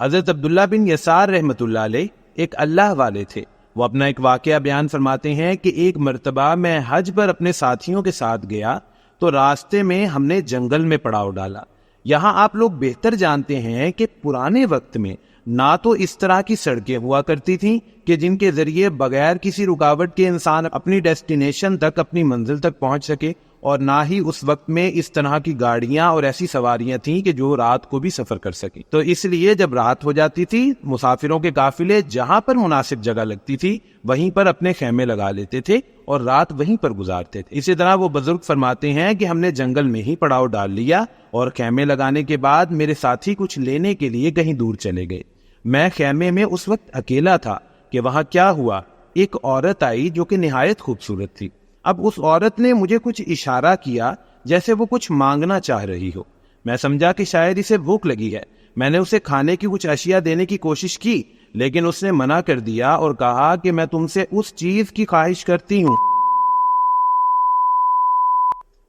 حضرت عبداللہ بن یسار رحمۃ اللہ علیہ ایک اللہ والے تھے. وہ اپنا ایک واقعہ بیان فرماتے ہیں کہ ایک مرتبہ میں حج پر اپنے ساتھیوں کے ساتھ گیا تو راستے میں ہم نے جنگل میں پڑاؤ ڈالا. یہاں آپ لوگ بہتر جانتے ہیں کہ پرانے وقت میں نہ تو اس طرح کی سڑکیں ہوا کرتی تھیں کہ جن کے ذریعے بغیر کسی رکاوٹ کے انسان اپنی ڈیسٹینیشن تک، اپنی منزل تک پہنچ سکے، اور نہ ہی اس وقت میں اس طرح کی گاڑیاں اور ایسی سواریاں تھیں کہ جو رات کو بھی سفر کر سکیں. تو اس لیے جب رات ہو جاتی تھی مسافروں کے قافلے جہاں پر مناسب جگہ لگتی تھی وہیں پر اپنے خیمے لگا لیتے تھے اور رات وہیں پر گزارتے تھے. اسی طرح وہ بزرگ فرماتے ہیں کہ ہم نے جنگل میں ہی پڑاؤ ڈال لیا اور خیمے لگانے کے بعد میرے ساتھی کچھ لینے کے لیے کہیں دور چلے گئے. میں خیمے میں اس وقت اکیلا تھا کہ وہاں کیا ہوا، ایک عورت آئی جو کہ نہایت خوبصورت تھی. اب اس عورت نے مجھے کچھ اشارہ کیا جیسے وہ کچھ مانگنا چاہ رہی ہو. میں سمجھا کہ شاید اسے بھوک لگی ہے. میں نے اسے کھانے کی کچھ اشیاء دینے کی کوشش کی لیکن اس نے منع کر دیا اور کہا کہ میں تم سے اس چیز کی خواہش کرتی ہوں.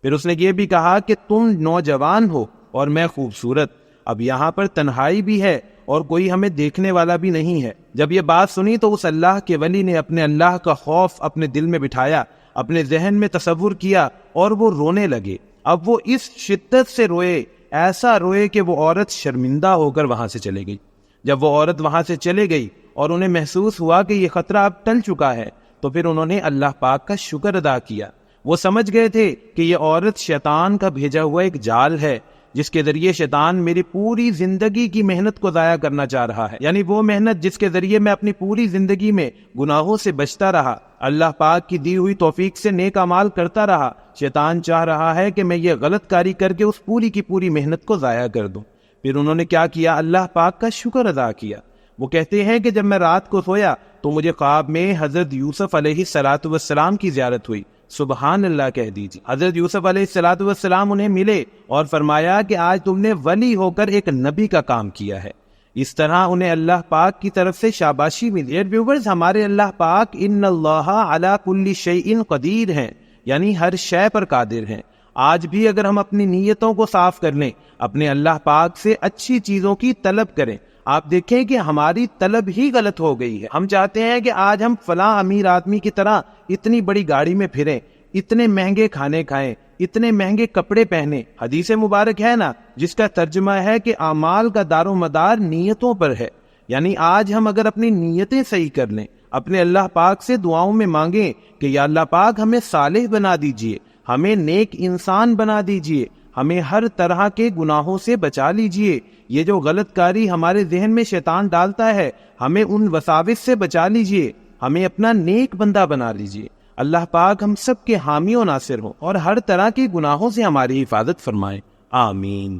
پھر اس نے یہ بھی کہا کہ تم نوجوان ہو اور میں خوبصورت. اب یہاں پر تنہائی بھی ہے اور کوئی ہمیں دیکھنے والا بھی نہیں ہے. جب یہ بات سنی تو اس اللہ کے ولی نے اپنے اللہ کا خوف اپنے دل میں بٹھایا، اپنے ذہن میں تصور کیا اور وہ رونے لگے. اب وہ اس شدت سے روئے، ایسا روئے کہ وہ عورت شرمندہ ہو کر وہاں سے چلے گئی. جب وہ عورت وہاں سے چلے گئی اور انہیں محسوس ہوا کہ یہ خطرہ اب ٹل چکا ہے تو پھر انہوں نے اللہ پاک کا شکر ادا کیا. وہ سمجھ گئے تھے کہ یہ عورت شیطان کا بھیجا ہوا ایک جال ہے جس کے ذریعے شیطان میری پوری زندگی کی محنت کو ضائع کرنا چاہ رہا ہے، یعنی وہ محنت جس کے ذریعے میں اپنی پوری زندگی میں گناہوں سے بچتا رہا، اللہ پاک کی دی ہوئی توفیق سے نیک اعمال کرتا رہا. شیطان چاہ رہا ہے کہ میں یہ غلط کاری کر کے اس پوری کی پوری محنت کو ضائع کر دوں. پھر انہوں نے کیا کیا؟ اللہ پاک کا شکر ادا کیا. وہ کہتے ہیں کہ جب میں رات کو سویا تو مجھے خواب میں حضرت یوسف علیہ السلام کی زیارت ہوئی. سبحان اللہ کہہ دیجیے. حضرت یوسف علیہ السلام انہیں ملے اور فرمایا کہ آج تم نے ولی ہو کر ایک نبی کا کام کیا ہے. اس طرح انہیں اللہ پاک کی طرف سے شاباشی ملی. ویورز، ہمارے اللہ پاک ان اللہ علی کل شیء قدیر ہیں، یعنی ہر شے پر قادر ہیں. آج بھی اگر ہم اپنی نیتوں کو صاف کر لیں، اپنے اللہ پاک سے اچھی چیزوں کی طلب کریں، آپ دیکھیں کہ ہماری طلب ہی غلط ہو گئی ہے. ہم چاہتے ہیں کہ آج ہم فلاں امیر آدمی کی طرح اتنی بڑی گاڑی میں پھریں، اتنے مہنگے کھانے کھائیں، اتنے مہنگے کپڑے پہنے. حدیث مبارک ہے نا جس کا ترجمہ ہے کہ اعمال کا دار و مدار نیتوں پر ہے. یعنی آج ہم اگر اپنی نیتیں صحیح کر لیں، اپنے اللہ پاک سے دعاؤں میں مانگیں کہ یا اللہ پاک ہمیں صالح بنا دیجئے، ہمیں نیک انسان بنا دیجئے، ہمیں ہر طرح کے گناہوں سے بچا لیجئے، یہ جو غلط کاری ہمارے ذہن میں شیطان ڈالتا ہے ہمیں ان وساوس سے بچا لیجئے، ہمیں اپنا نیک بندہ بنا لیجئے. اللہ پاک ہم سب کے حامی و ناصر ہوں اور ہر طرح کے گناہوں سے ہماری حفاظت فرمائے. آمین.